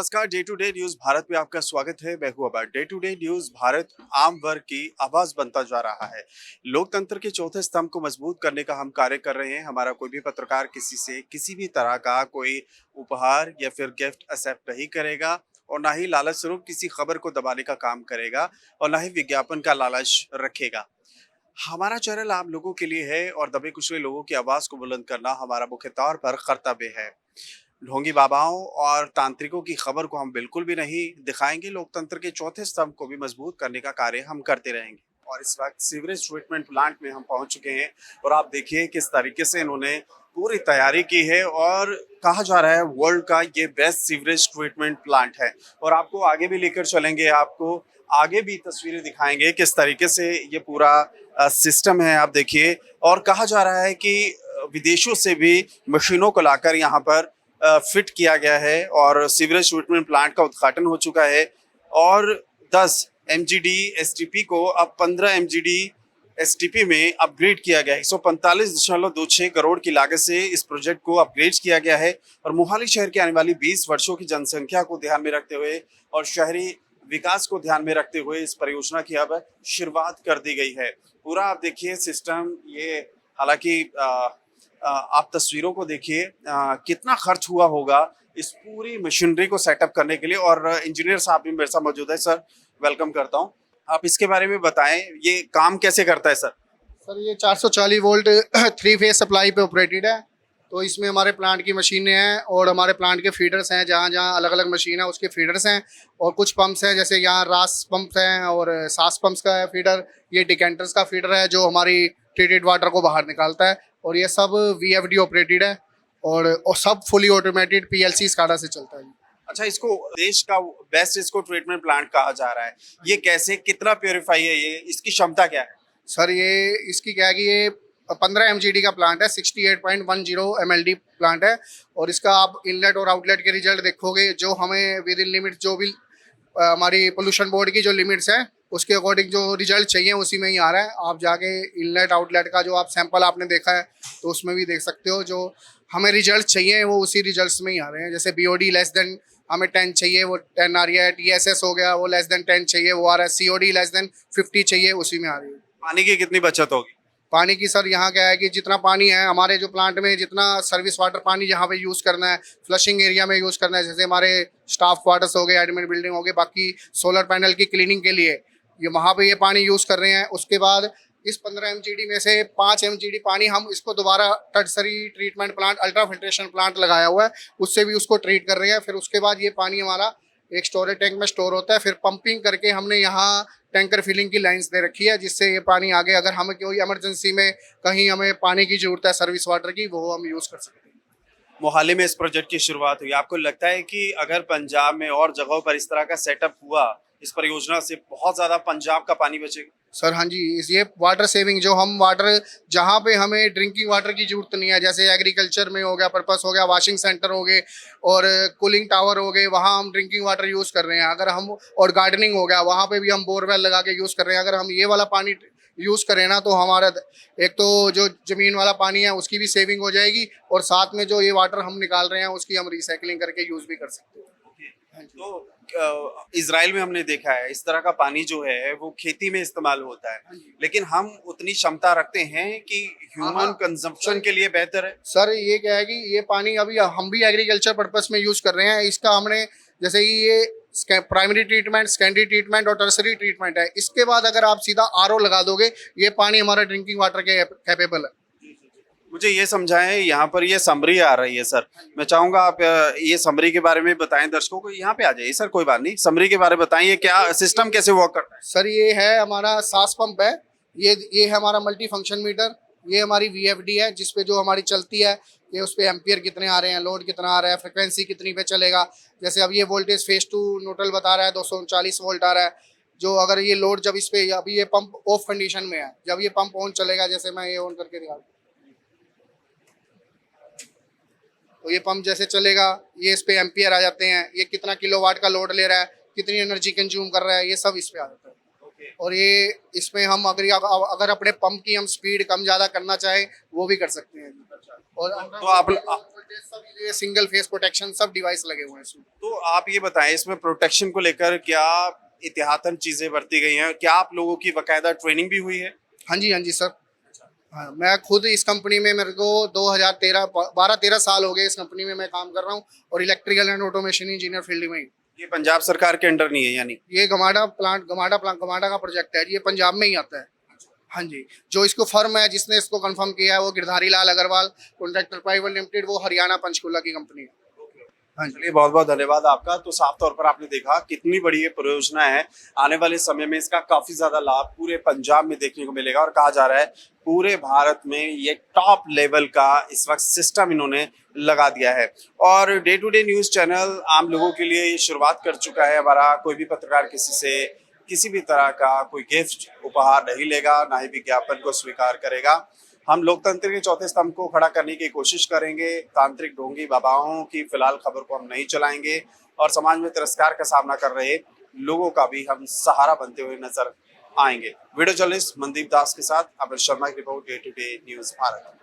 नमस्कार। Day to Day News Bharat में आपका स्वागत है। मैं हूं Abar. Day to Day News Bharat आम वर्ग की आवाज बनता जा रहा है। लोकतंत्र के चौथे स्तंभ को मजबूत करने का हम कार्य कर रहे हैं। हमारा कोई भी पत्रकार किसी से किसी भी तरह का कोई उपहार या फिर गिफ्ट एक्सेप्ट नहीं करेगा और ना ही लालच स्वरूप किसी खबर को दबाने का काम करेगा और ना ही विज्ञापन का लालच रखेगा। हमारा चैनल आम लोगों के लिए है और दबे कुचले लोगों की आवाज को बुलंद करना हमारा मुख्य तौर पर कर्तव्य है। ढोंगी बाबाओं और तांत्रिकों की खबर को हम बिल्कुल भी नहीं दिखाएंगे। लोकतंत्र के चौथे स्तंभ को भी मजबूत करने का कार्य हम करते रहेंगे। और इस वक्त सीवरेज ट्रीटमेंट प्लांट में हम पहुंच चुके हैं और आप देखिए किस तरीके से इन्होंने पूरी तैयारी की है और कहा जा रहा है वर्ल्ड का ये बेस्ट सीवरेज ट्रीटमेंट प्लांट है। और आपको आगे भी लेकर चलेंगे, आपको आगे भी तस्वीरें दिखाएंगे किस तरीके से ये पूरा सिस्टम है। आप देखिए, और कहा जा रहा है कि विदेशों से भी मशीनों को लाकर यहाँ पर फिट किया गया है और सीवरेज ट्रीटमेंट प्लांट का उद्घाटन हो चुका है। और 10 एमजीडी एसटीपी को अब 15 एमजीडी एसटीपी में अपग्रेड किया गया है। 145.26 करोड़ की लागत से इस प्रोजेक्ट को अपग्रेड किया गया है और मोहाली शहर की आने वाली 20 वर्षों की जनसंख्या को ध्यान में रखते हुए और शहरी विकास को ध्यान में रखते हुए इस परियोजना की अब शुरुआत कर दी गई है। पूरा आप देखिए सिस्टम, ये हालांकि आप तस्वीरों को देखिए कितना खर्च हुआ होगा इस पूरी मशीनरी को सेटअप करने के लिए। और इंजीनियर साहब भी मेरे साथ मौजूद है। सर, वेलकम करता हूं। आप इसके बारे में बताएं, ये काम कैसे करता है सर? सर ये 440 वोल्ट 3 फेज सप्लाई पे ऑपरेटेड है। तो इसमें हमारे प्लांट की मशीनें हैं और हमारे प्लांट के फीडर्स हैं। जहाँ जहाँ अलग अलग मशीन है उसके फीडर्स हैं और कुछ पंप्स हैं, जैसे यहाँ रास पंप्स हैं और सास पंप्स का है फीडर। ये डिकेंटर्स का फीडर है जो हमारी ट्रीटेड वाटर को बाहर निकालता है। और ये सब VFD ऑपरेटेड है और सब फुली ऑटोमेटेड PLC स्काडा से चलता है। अच्छा, इसको देश का बेस्ट इसको ट्रीटमेंट प्लांट कहा जा रहा है। ये कैसे, कितना प्योरीफाई है, ये इसकी क्षमता क्या है? सर ये इसकी क्या है कि ये 15 MGD का प्लांट है, 68.10 MLD प्लांट है। और इसका आप इनलेट और आउटलेट के रिजल्ट देखोगे जो हमें विद इन लिमिट, जो भी हमारी पोल्यूशन बोर्ड की जो लिमिट्स हैं उसके अकॉर्डिंग जो रिजल्ट चाहिए उसी में ही आ रहा है। आप जाके इनलेट आउटलेट का जो आप सैंपल आपने देखा है तो उसमें भी देख सकते हो, जो हमें रिजल्ट चाहिए वो उसी रिजल्ट्स में ही आ रहे हैं। जैसे BOD लेस देन हमें 10 चाहिए, वो 10 आ रही है। TSS हो गया, वो लेस देन 10 चाहिए, वो आ रहा है। COD लेस देन 50 चाहिए, उसी में आ रही है। पानी की कितनी बचत होगी? पानी की सर यहाँ क्या है कि जितना पानी है हमारे जो प्लांट में, जितना सर्विस वाटर पानी जहाँ पे यूज़ करना है, फ्लशिंग एरिया में यूज़ करना है, जैसे हमारे स्टाफ क्वार्टर्स हो गए, एडमिन बिल्डिंग हो गए, बाकी सोलर पैनल की क्लीनिंग के लिए ये वहाँ पे ये पानी यूज़ कर रहे हैं। उसके बाद इस 15 MGD में से 5 MGD पानी हम इसको दोबारा tertiary treatment plant, ultra filtration plant लगाया हुआ है, उससे भी उसको ट्रीट कर रहे हैं। फिर उसके बाद ये पानी हमारा एक स्टोरेज टैंक में स्टोर होता है। फिर पंपिंग करके हमने यहाँ टैंकर फिलिंग की लाइंस दे रखी है, जिससे ये पानी आगे अगर हमें कोई इमरजेंसी में कहीं हमें पानी की जरूरत है सर्विस वाटर की, वो हम यूज़ कर सकते हैं। मोहाली में इस प्रोजेक्ट की शुरुआत हुई। आपको लगता है कि अगर पंजाब में और जगहों पर इस तरह का सेटअप हुआ इस परियोजना से, बहुत ज्यादा पंजाब का पानी बचेगा? सर हाँ जी, ये वाटर सेविंग, जो हम वाटर जहाँ पे हमें ड्रिंकिंग वाटर की जरूरत नहीं है, जैसे एग्रीकल्चर में हो गया, पर्पस हो गया, वॉशिंग सेंटर हो गए और कूलिंग टावर हो गए, वहाँ हम ड्रिंकिंग वाटर यूज़ कर रहे हैं। अगर हम, और गार्डनिंग हो गया, वहाँ पे भी हम बोरवेल लगा के यूज़ कर रहे हैं। अगर हम ये वाला पानी यूज़ करें ना, तो हमारा एक तो जो ज़मीन वाला पानी है उसकी भी सेविंग हो जाएगी और साथ में जो ये वाटर हम निकाल रहे हैं उसकी हम रिसाइकलिंग करके यूज़ भी कर सकते हैं। तो इजराइल में हमने देखा है इस तरह का पानी जो है वो खेती में इस्तेमाल होता है, लेकिन हम उतनी क्षमता रखते हैं कि ह्यूमन कंजम्पशन के लिए बेहतर है। सर ये क्या है कि ये पानी अभी हम भी एग्रीकल्चर पर्पस में यूज़ कर रहे हैं। इसका हमने, जैसे कि ये प्राइमरी ट्रीटमेंट, सेकेंडरी ट्रीटमेंट और टर्सरी ट्रीटमेंट है। इसके बाद अगर आप सीधा RO लगा दोगे, ये पानी हमारा ड्रिंकिंग वाटर के कैपेबल है। मुझे ये समझाएं, यहाँ पर ये समरी आ रही है सर, मैं चाहूंगा आप ये समरी के बारे में बताएं दर्शकों को। यहाँ पे आ जाइए सर, कोई बात नहीं, समरी के बारे में बताएं, ये क्या सिस्टम कैसे वर्क करता है? सर ये है हमारा सास पंप है, ये है हमारा मल्टी फंक्शन मीटर। ये हमारी VFD है जिसपे जो हमारी चलती है, ये उस पर एम्पियर कितने आ रहे हैं, लोड कितना आ रहा है, फ्रिक्वेंसी कितनी पे चलेगा। जैसे अब ये वोल्टेज फेज 2 न्यूट्रल बता रहा है, 239 वोल्ट आ रहा है। जो अगर ये लोड, जब इस पे, अभी ये पंप ऑफ कंडीशन में है, जब ये पंप ऑन चलेगा, जैसे मैं ये ऑन करके दिखा, तो ये पंप जैसे चलेगा, ये इस पे एम्पियर आ जाते हैं, ये कितना किलोवाट का लोड ले रहा है, कितनी एनर्जी कंज्यूम कर रहा है, ये सब इस पे आ जाता है। और ये इसमें हम अगर अपने पंप की हम स्पीड कम ज़्यादा करना चाहें वो भी कर सकते हैं। और तो आप सब ये सिंगल फेस प्रोटेक्शन सब डिवाइस लगे हुए हैं इसमें। तो आप ये बताएं, इसमें प्रोटेक्शन को लेकर क्या एहतियातन चीजें बरती गई हैं? क्या आप लोगों की बकायदा ट्रेनिंग भी हुई है? हाँ जी सर। हाँ, मैं खुद इस कंपनी में मेरे को 2013 12-13 साल हो गए इस कंपनी में मैं काम कर रहा हूँ और electrical and automation engineer field में ही। ये पंजाब सरकार के अंडर नहीं है यानी? ये गमाडा का प्रोजेक्ट है, ये पंजाब में ही आता है। हाँ जी, जो इसको फर्म है जिसने इसको कंफर्म किया है वो Girdhari Lal Agarwal contractor private limited, वो हरियाणा पंचकुला की कंपनी है। हाँ जी। चलिए, बहुत बहुत धन्यवाद आपका। तो साफ तौर पर आपने देखा कितनी बड़ी ये परियोजना है। आने वाले समय में इसका काफी ज्यादा लाभ पूरे पंजाब में देखने को मिलेगा और कहा जा रहा है पूरे भारत में ये टॉप लेवल का इस वक्त सिस्टम इन्होंने लगा दिया है। और Day to Day News channel आम लोगों के लिए ये शुरुआत कर चुका है। हमारा कोई भी पत्रकार किसी से किसी भी तरह का कोई गिफ्ट उपहार नहीं लेगा, ना ही विज्ञापन को स्वीकार करेगा। हम लोकतंत्र के चौथे स्तंभ को खड़ा करने की कोशिश करेंगे। तांत्रिक ढोंगी बाबाओं की फिलहाल खबर को हम नहीं चलाएंगे और समाज में तिरस्कार का सामना कर रहे लोगों का भी हम सहारा बनते हुए नजर आएंगे। वीडियो जर्नलिस्ट मनदीप दास के साथ अमर शर्मा की report, Day to Day News Bharat.